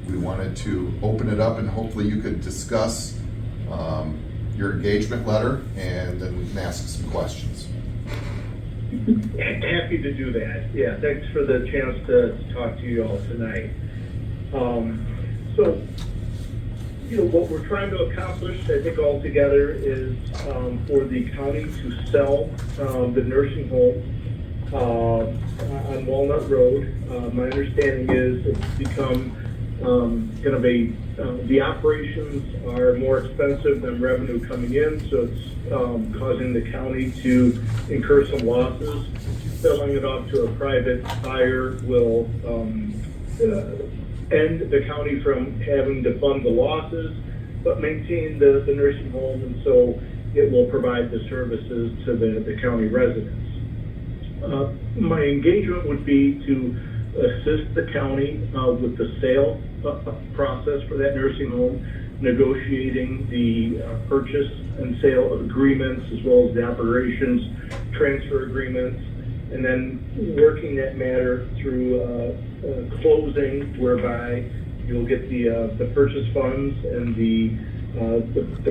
we wanted to open it up and hopefully you could discuss your engagement letter, and then we can ask some questions. Happy to do that. Yeah, thanks for the chance to talk to you all tonight. So, what we're trying to accomplish, I think, all together is for the county to sell the nursing home on Walnut Road. My understanding is it's become kind of the operations are more expensive than revenue coming in, so it's causing the county to incur some losses. Selling it off to a private buyer will end the county from having to fund the losses, but maintain the nursing home, and so it will provide the services to the county residents. My engagement would be to assist the county with the sale process for that nursing home, negotiating the purchase and sale of agreements, as well as the operations transfer agreements, and then working that matter through closing, whereby you'll get the purchase funds and the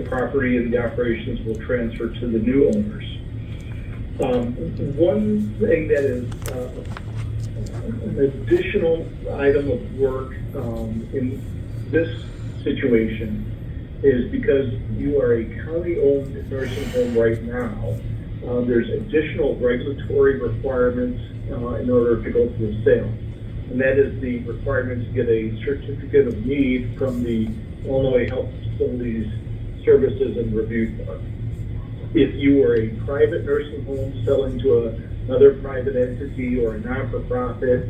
property and the operations will transfer to the new owners. One thing that is an additional item of work in this situation is because you are a county-owned nursing home right now, there's additional regulatory requirements in order to go through a sale. And that is the requirement to get a certificate of need from the Illinois Health Facilities Services and Review Board. If you were a private nursing home selling to another private entity or a non-for-profit,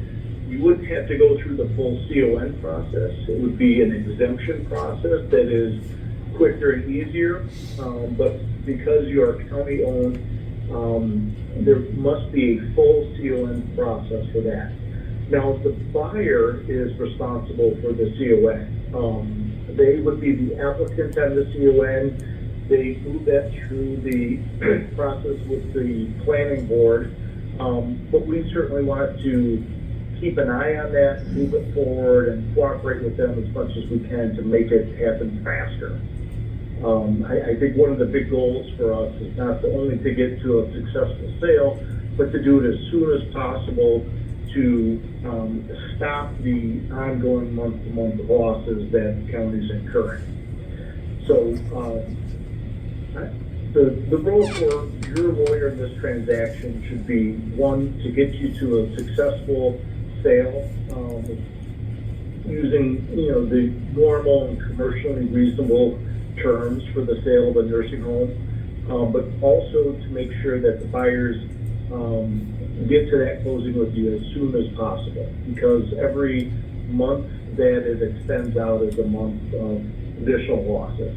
you wouldn't have to go through the full CON process. It would be an exemption process that is quicker and easier, but because you are county-owned, there must be a full CON process for that. Now, the buyer is responsible for the CON. They would be the applicant on the CON. They move that through the process with the planning board, but we certainly want to keep an eye on that, move it forward, and cooperate with them as much as we can to make it happen faster. I think one of the big goals for us is not only to get to a successful sale, but to do it as soon as possible to stop the ongoing month-to-month losses that the county's incurring. So the role for your lawyer in this transaction should be, one, to get you to a successful sale using the normal and commercially reasonable terms for the sale of a nursing home, but also to make sure that the buyers get to that closing with you as soon as possible, because every month that it extends out is a month of additional losses.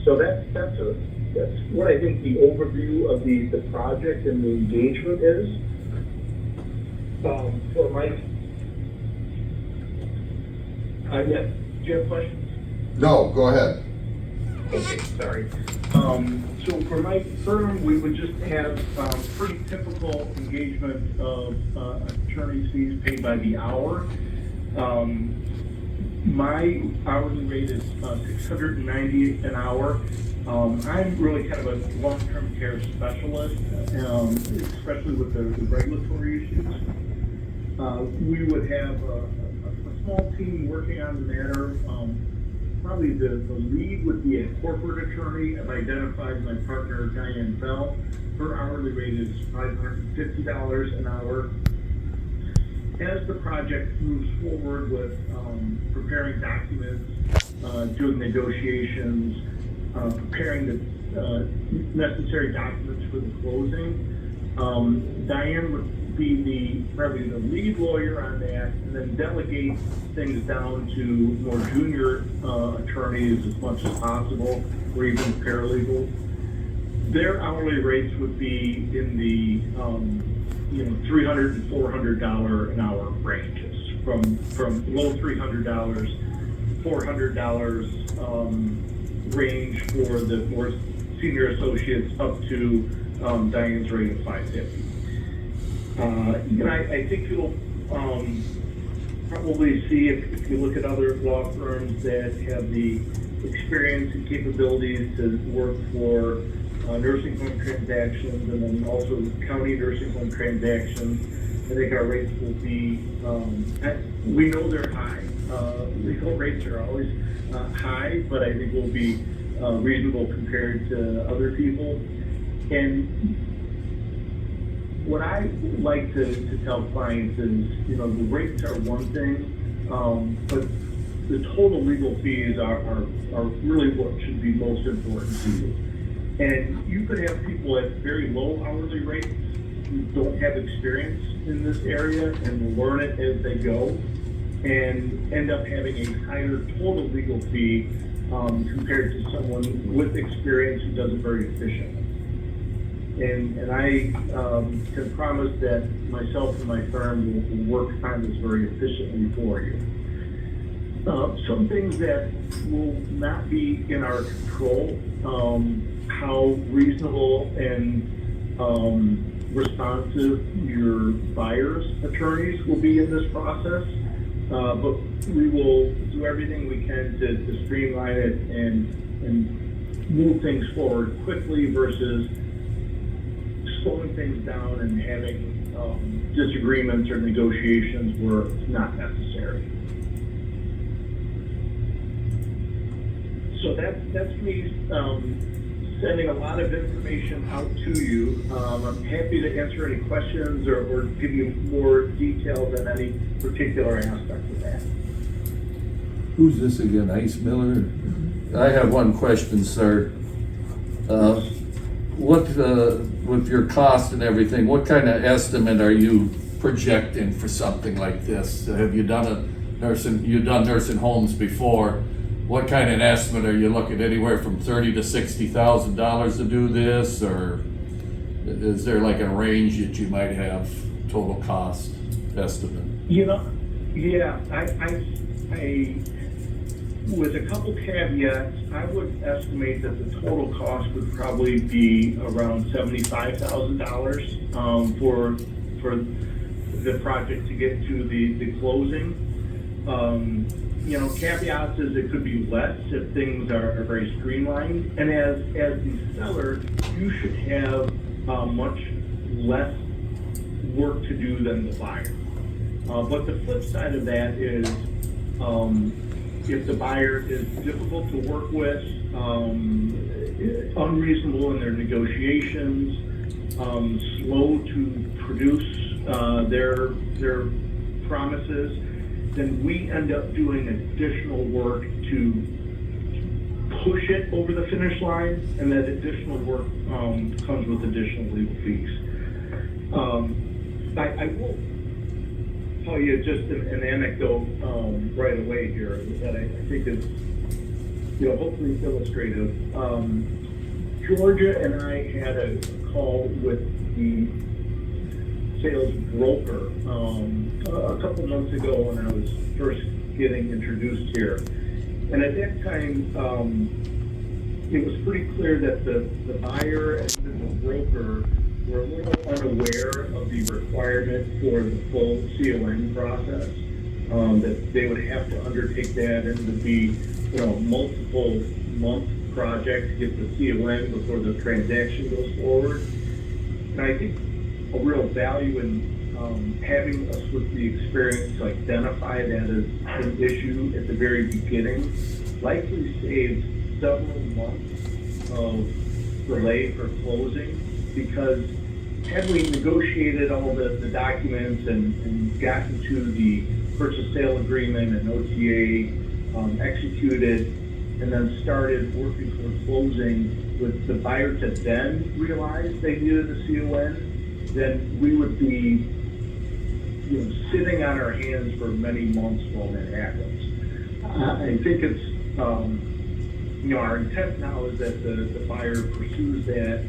So that's what I think the overview of the project and the engagement is. For Mike, do you have questions? No, go ahead. Okay, sorry. So for my firm, we would just have pretty typical engagement of attorney's fees paid by the hour. My hourly rate is $690 an hour. I'm really kind of a long-term care specialist, especially with the regulatory issues. We would have a small team working on the matter. Probably the lead would be a corporate attorney. I've identified my partner, Diane Bell. Her hourly rate is $550 an hour. As the project moves forward with preparing documents, doing negotiations, preparing the necessary documents for the closing, Diane would be probably the lead lawyer on that, and then delegate things down to more junior attorneys as much as possible, or even paralegals. Their hourly rates would be in the $300 and $400 an hour ranges, from low $300, $400 range for the more senior associates, up to Diane's rate of $550. I think it'll probably see, if you look at other law firms that have the experience and capabilities to work for nursing home transactions and then also county nursing home transactions, I think our rates will be, we know they're high. Legal rates are always high, but I think will be reasonable compared to other people. And what I like to tell clients is, the rates are one thing, but the total legal fees are really what should be most important to you. And you could have people at very low hourly rates who don't have experience in this area and will learn it as they go and end up having a higher total legal fee compared to someone with experience who does it very efficiently. And I can promise that myself and my firm will work on this very efficiently for you. Some things that will not be in our control, how reasonable and responsive your buyer's attorneys will be in this process, but we will do everything we can to streamline it and move things forward quickly versus slowing things down and having disagreements or negotiations where it's not necessary. So that's me sending a lot of information out to you. I'm happy to answer any questions or give you more details on any particular aspect of that. Who's this again, Ice Miller? I have one question, sir. With your cost and everything, what kind of estimate are you projecting for something like this? Have you done you've done nursing homes before? What kind of estimate are you looking, anywhere from $30,000 to $60,000 to do this, or is there like a range that you might have total cost estimate? Yeah, I with a couple caveats, I would estimate that the total cost would probably be around $75,000 for the project to get to the closing. Caveats is it could be less if things are very streamlined. And as the seller, you should have much less work to do than the buyer. But the flip side of that is if the buyer is difficult to work with, unreasonable in their negotiations, slow to produce their promises, then we end up doing additional work to push it over the finish line, and that additional work comes with additional legal fees. I will tell you just an anecdote right away here that I think is, hopefully illustrative. Georgia and I had a call with the sales broker a couple months ago when I was first getting introduced here. And at that time, it was pretty clear that the buyer and the broker were a little unaware of the requirement for the full CON process, that they would have to undertake that, and it would be, multiple month project to get the CON before the transaction goes forward. And I think a real value in having us with the experience to identify that as an issue at the very beginning likely saves several months of delay for closing, because had we negotiated all the documents and gotten to the purchase sale agreement and OTA executed, and then started working toward closing with the buyer to then realize they needed a CON, then we would be sitting on our hands for many months while that happens. I think it's, our intent now is that the buyer pursues that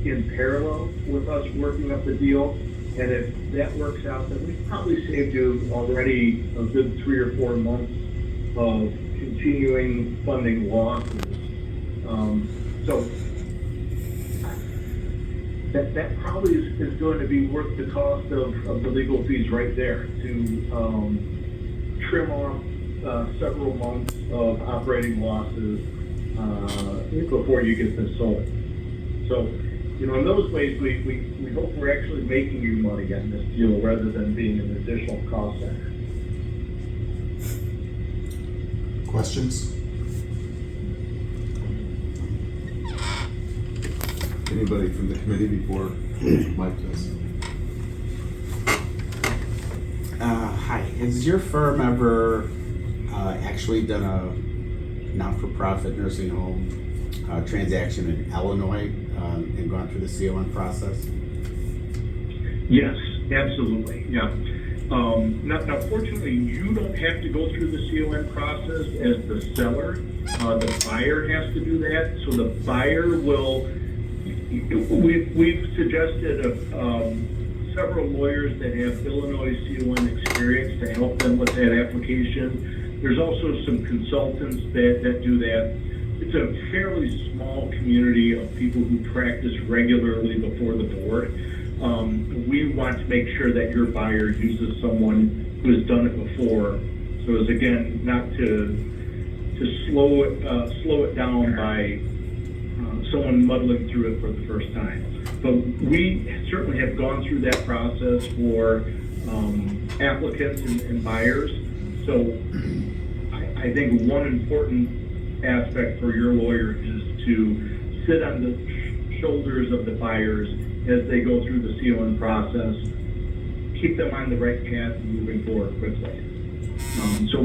in parallel with us working up the deal. And if that works out, then we've probably saved you already a good 3 or 4 months of continuing funding losses. So that probably is going to be worth the cost of the legal fees right there to trim off several months of operating losses before you get this sold. So, in those ways, we hope we're actually making you money on this deal rather than being an additional cost center. Questions? Anybody from the committee before Mike does? Hi, has your firm ever actually done a not-for-profit nursing home transaction in Illinois and gone through the CON process? Yes, absolutely, yeah. Now, fortunately, you don't have to go through the CON process as the seller. The buyer has to do that. So the buyer will, we've suggested several lawyers that have Illinois CON experience to help them with that application. There's also some consultants that do that. It's a fairly small community of people who practice regularly before the board. We want to make sure that your buyer uses someone who has done it before. So as again, not to slow it down by someone muddling through it for the first time. But we certainly have gone through that process for applicants and buyers. So I think one important aspect for your lawyer is to sit on the shoulders of the buyers as they go through the CON process, keep them on the right path and moving forward quickly. So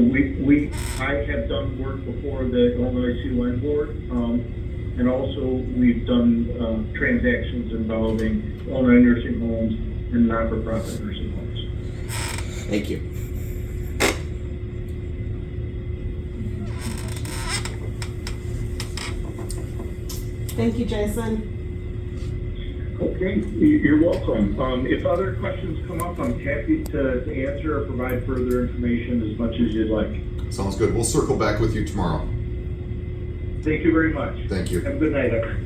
I have done work before the Illinois CON board, and also we've done transactions involving Illinois nursing homes and not-for-profit nursing homes. Thank you. Thank you, Jason. Okay, you're welcome. If other questions come up, I'm happy to answer or provide further information as much as you'd like. Sounds good. We'll circle back with you tomorrow. Thank you very much. Thank you. Have a good night, everyone.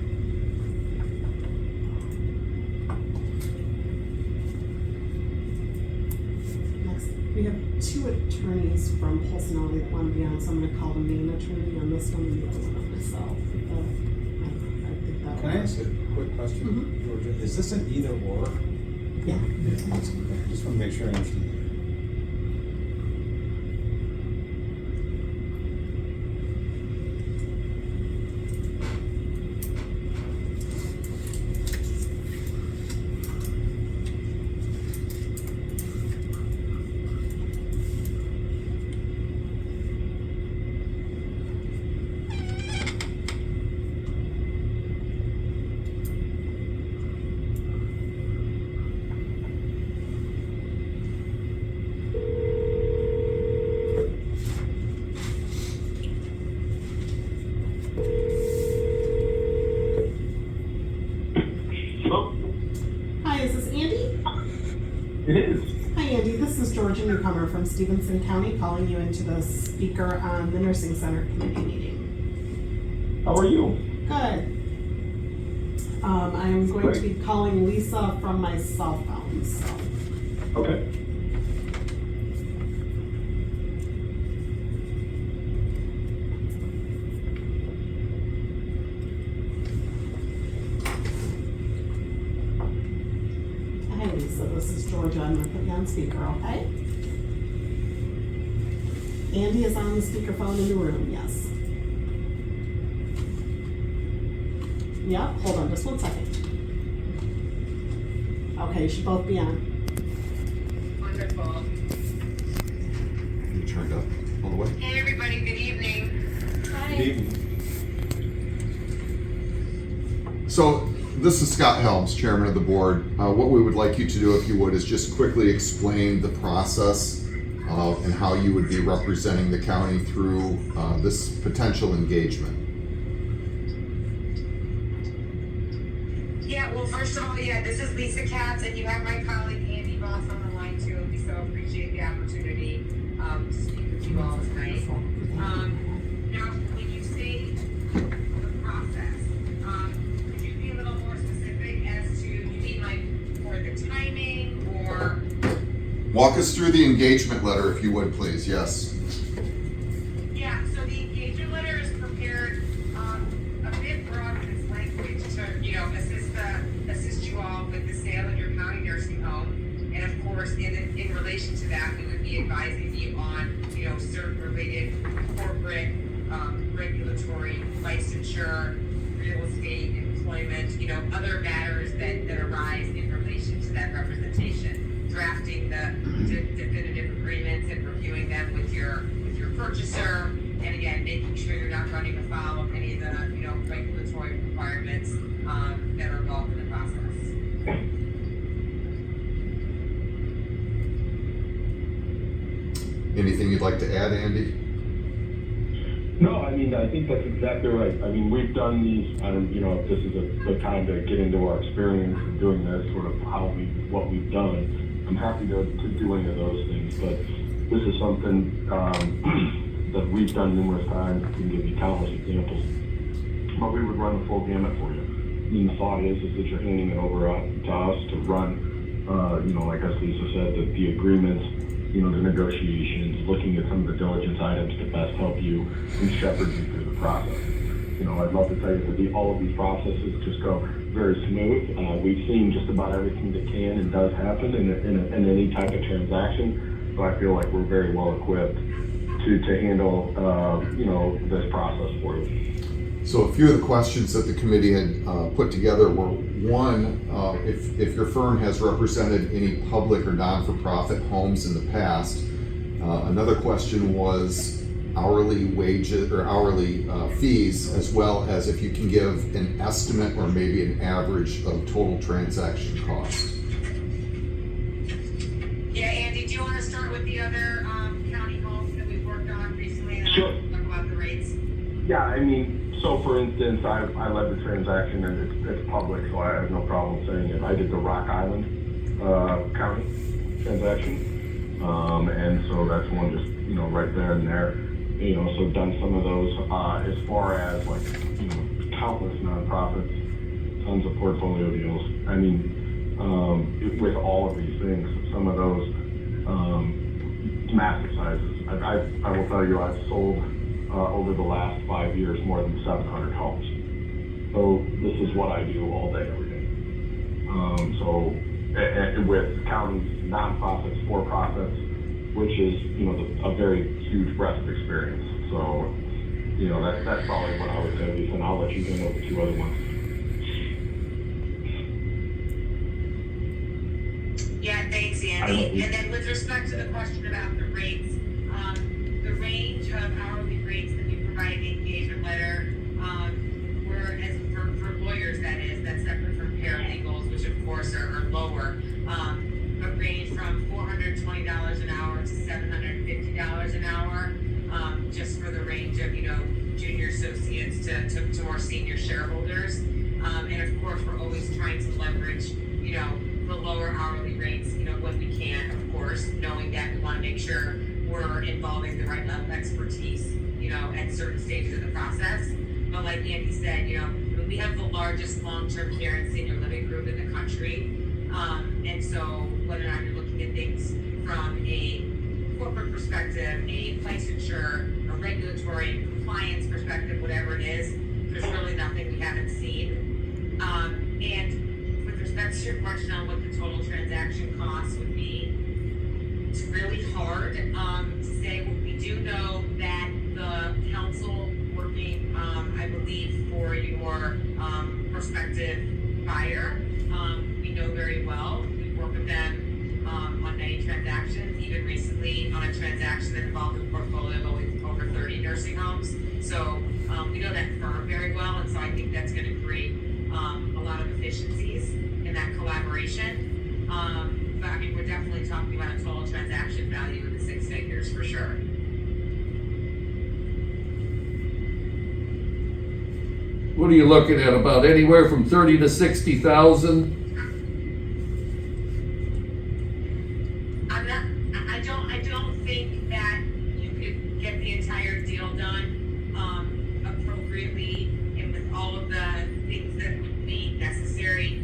Next, we have two attorneys from Polsonelli that want to be on, so I'm going to call the main attorney on this one and the other one on myself. I think that Can I ask a quick question, Georgia? Is this an either or? Yeah. I just want to make sure I understand. Hi, is this Andy? It is. Hi, Andy. This is Georgia Newcomer from Stephenson County calling you into the speaker on the Nursing Center Committee meeting. How are you? Good. I'm going to be calling Lisa from my cell phone, so. Okay. Hi, Lisa. This is Georgia. I'm going to put you on speaker, okay? Andy is on the speakerphone in the room, yes. Yep, hold on just 1 second. Okay, you should both be on. Wonderful. You turned up all the way? Hey, everybody, good evening. Good evening. So this is Scott Helms, chairman of the board. What we would like you to do, if you would, is just quickly explain the process and how you would be representing the county through this potential engagement. Yeah, well, first of all, this is Lisa Katz, and you have my colleague Andy Ross on the line too. We so appreciate the opportunity to speak with you all tonight. Now, when you say the process, could you be a little more specific as to, you mean like for the timing or Walk us through the engagement letter, if you would, please. Yes. Yeah, so the engagement letter is prepared, a bit broad in its language to, assist you all with the sale of your county nursing home. And of course, in relation to that, we would be advising you on, certain related corporate, regulatory, licensure, real estate, employment, other matters that arise in relation to that representation. Drafting the definitive agreements and reviewing them with your purchaser, and again, making sure you're not running afoul of any of the, regulatory requirements, that are involved in the process. Anything you'd like to add, Andy? No, I think that's exactly right. We've done these, if this is the time to get into our experience in doing this, sort of what we've done, I'm happy to do any of those things, but this is something that we've done numerous times. I can give you countless examples, but we would run the full gamut for you. The thought is that you're handing it over to us to run, like as Lisa said, the agreements, the negotiations, looking at some of the diligence items to best help you and shepherd you through the process. I'd love to tell you that all of these processes just go very smooth. We've seen just about everything that can and does happen in any type of transaction, so I feel like we're very well equipped to handle, this process for you. So a few of the questions that the committee had put together were, one, if your firm has represented any public or non-for-profit homes in the past. Another question was hourly wages or hourly fees, as well as if you can give an estimate or maybe an average of total transaction cost. Yeah, Andy, do you want to start with the other county homes that we've worked on recently and Sure. talk about the rates? Yeah, so for instance, I led the transaction and it's public, so I have no problem saying it. I did the Rock Island County transaction, and so that's one just right there and there. So done some of those as far as countless nonprofits, tons of portfolio deals. With all of these things, some of those massive sizes. I will tell you, I've sold over the last 5 years more than 700 homes. So this is what I do all day, every day. And with counties, nonprofits, for-profits, which is a very huge breadth of experience. So that's probably what I would say, Lisa, and I'll let you handle the two other ones. Yeah, thanks, Andy. And then with respect to the question about the rates, the range of hourly rates that we provide in the engagement letter, were, as for lawyers, that's separate from paralegals, which of course are lower, but range from $420 an hour to $750 an hour, just for the range of, junior associates to more senior shareholders. And of course, we're always trying to leverage, the lower hourly rates, when we can, of course, knowing that we want to make sure we're involving the right level of expertise, at certain stages of the process. But like Andy said, we have the largest long-term care and senior living group in the country. And so whether or not you're looking at things from a corporate perspective, a licensure, a regulatory compliance perspective, whatever it is, there's really nothing we haven't seen. And with respect to your question on what the total transaction cost would be, it's really hard to say. We do know that the council working, I believe, for your prospective buyer, we know very well. We work with them on many transactions, even recently on a transaction that involved a portfolio with over 30 nursing homes. So we know that firm very well, and so I think that's going to create a lot of efficiencies in that collaboration. But we're definitely talking about a total transaction value in the six figures for sure. What are you looking at? About anywhere from 30 to 60,000? I don't think that you could get the entire deal done appropriately and with all of the things that would be necessary,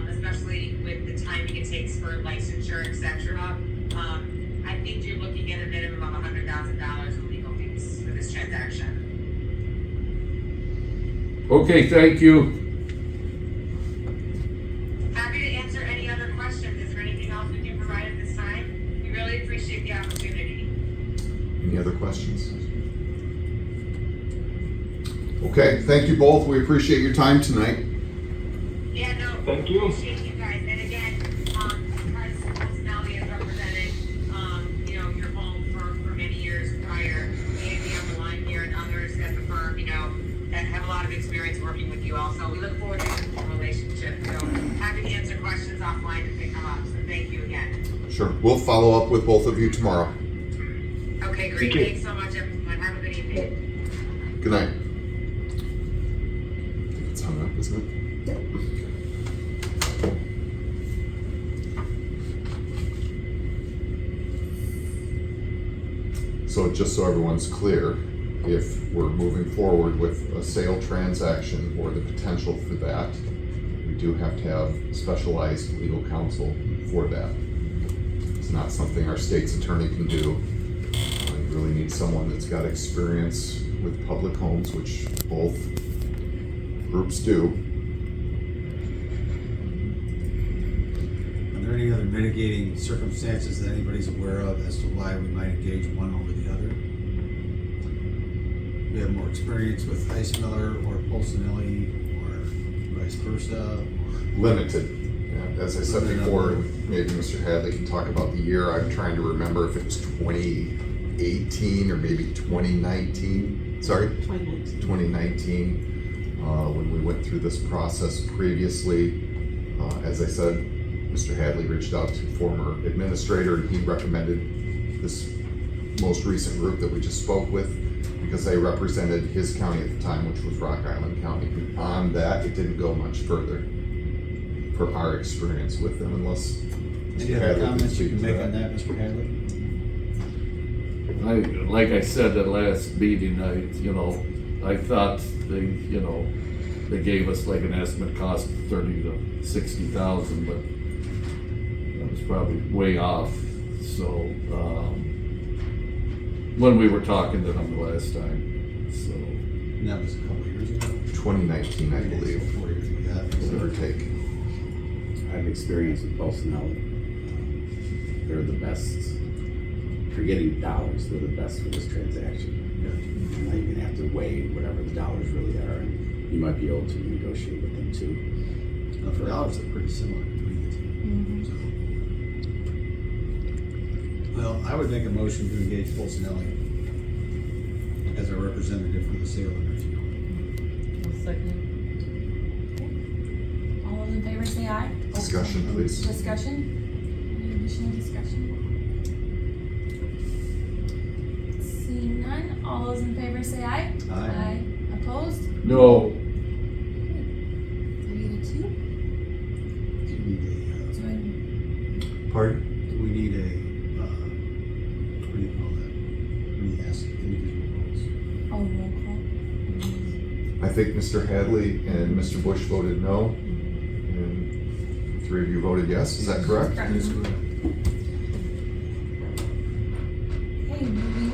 especially with the timing it takes for licensure, etc. Okay, thank you. Happy to answer any other questions. Is there anything else we can provide at this time? We really appreciate the opportunity. Any other questions? Okay, thank you both. We appreciate your time tonight. Yeah, no. Thank you. Appreciate you guys. And again, because Nelly has represented, your home for many years prior, Andy on the line here and others at the firm, that have a lot of experience working with you also. We look forward to the relationship. So happy to answer questions offline if they come up. So thank you again. Sure. We'll follow up with both of you tomorrow. Okay, great. Thank you. Thanks so much, everyone. Have a good evening. Good night. It's hung up, isn't it? So just so everyone's clear, if we're moving forward with a sale transaction or the potential for that, we do have to have specialized legal counsel for that. It's not something our state's attorney can do. You really need someone that's got experience with public homes, which both groups do. Are there any other mitigating circumstances that anybody's aware of as to why we might engage one over the other? We have more experience with Ice Miller or Polsinelli or vice versa? Limited. Yeah, as I said before, maybe Mr. Hadley can talk about the year. I'm trying to remember if it was 2018 or maybe 2019. Sorry? 2019. 2019. When we went through this process previously, as I said, Mr. Hadley reached out to former administrator and he recommended this most recent group that we just spoke with because they represented his county at the time, which was Rock Island County. Beyond that, it didn't go much further for our experience with them unless Any Mr. other Hadley can comments you speak can to make that. on that, Mr. Hadley? Like I said at last meeting, I thought they gave us like an estimate cost of $30,000 to $60,000, but that was probably way off. So, when we were talking to them the last time, so. And that was a couple of years ago? 2019, I believe, 4 years ago, yeah. give or take. I have experience with Polsinelli. They're the best. For getting dollars, they're the best for this transaction. Now you're gonna have to weigh whatever the dollars really are, and you might be able to negotiate with them too. For dollars, they're pretty similar between the two. Well, I would make a motion to engage Polsinelli as our representative for the sale of nursing home. Second. All those in favor say aye. Discussion, please. Discussion? Any additional discussion? Seeing none, all those in favor say aye. Aye. Opposed? No. 3 to 2. Do we need So Pardon? do we need a, what do you call that? When you ask individual votes? roll call. I think Mr. Hadley and Mr. Bush voted no, and the three of you voted yes. Is that correct? Correct. Yes, correct. Okay,